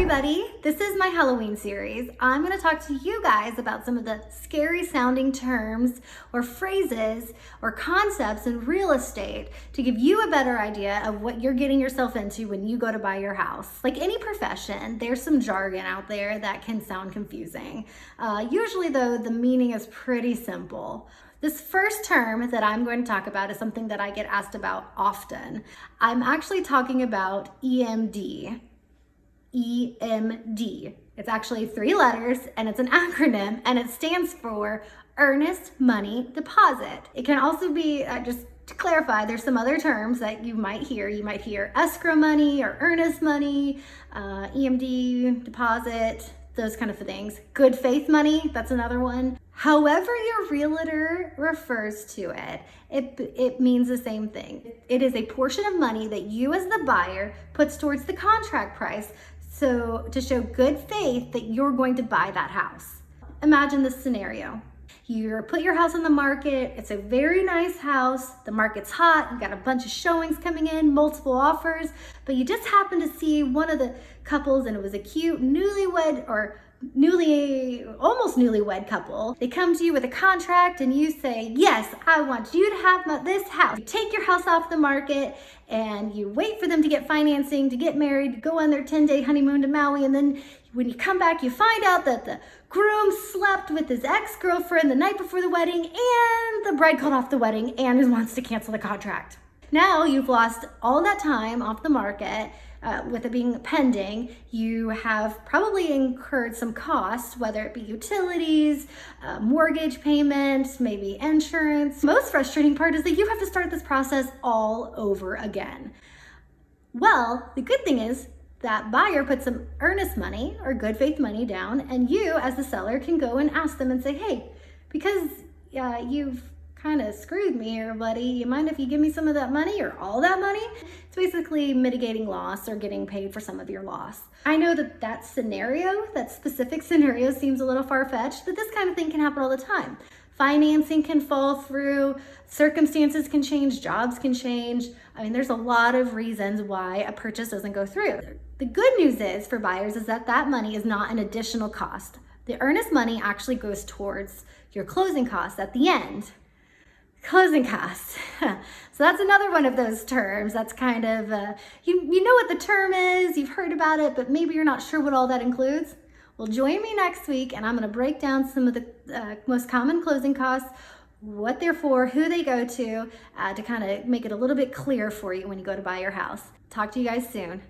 everybody. This is my Halloween series. I'm going to talk to you guys about some of the scary sounding terms or phrases or concepts in real estate to give you a better idea of what you're getting yourself into when you go to buy your house. Like any profession, there's some jargon out there that can sound confusing. Usually though, the meaning is pretty simple. This first term that I'm going to talk about is something that I get asked about often. I'm actually talking about EMD. EMD. It's actually 3 letters and it's an acronym and it stands for Earnest Money Deposit. It can also be, just to clarify, there's some other terms that you might hear. You might hear escrow money or earnest money, EMD deposit, those kind of things. Good faith money, that's another one. However your realtor refers to it, it means the same thing. It is a portion of money that you as the buyer puts towards the contract price, so to show good faith that you're going to buy that house. Imagine this scenario. You put your house on the market, it's a very nice house, the market's hot, you got a bunch of showings coming in, multiple offers, but you just happen to see one of the couples and it was a cute newlywed or almost newlywed couple. They come to you with a contract and you say, yes, I want you to have this house. You take your house off the market and you wait for them to get financing, to get married, go on their 10-day honeymoon to Maui, and then when you come back, you find out that the groom slept with his ex-girlfriend the night before the wedding and the bride called off the wedding and wants to cancel the contract. Now you've lost all that time off the market. With it being pending, you have probably incurred some costs, whether it be utilities, mortgage payments, maybe insurance. Most frustrating part is that you have to start this process all over again. Well, the good thing is that buyer puts some earnest money or good faith money down, and you as the seller can go and ask them and say, hey, because you've kind of screwed me here, buddy. You mind if you give me some of that money or all that money? It's basically mitigating loss or getting paid for some of your loss. I know that specific scenario seems a little far-fetched, but this kind of thing can happen all the time. Financing can fall through, circumstances can change, jobs can change. I mean, there's a lot of reasons why a purchase doesn't go through. The good news is for buyers is that money is not an additional cost. The earnest money actually goes towards your closing costs at the end. Closing costs. So that's another one of those terms that's kind of, you know what the term is, you've heard about it, but maybe you're not sure what all that includes. Well, join me next week and I'm going to break down some of the most common closing costs, what they're for, who they go to kind of make it a little bit clearer for you when you go to buy your house. Talk to you guys soon.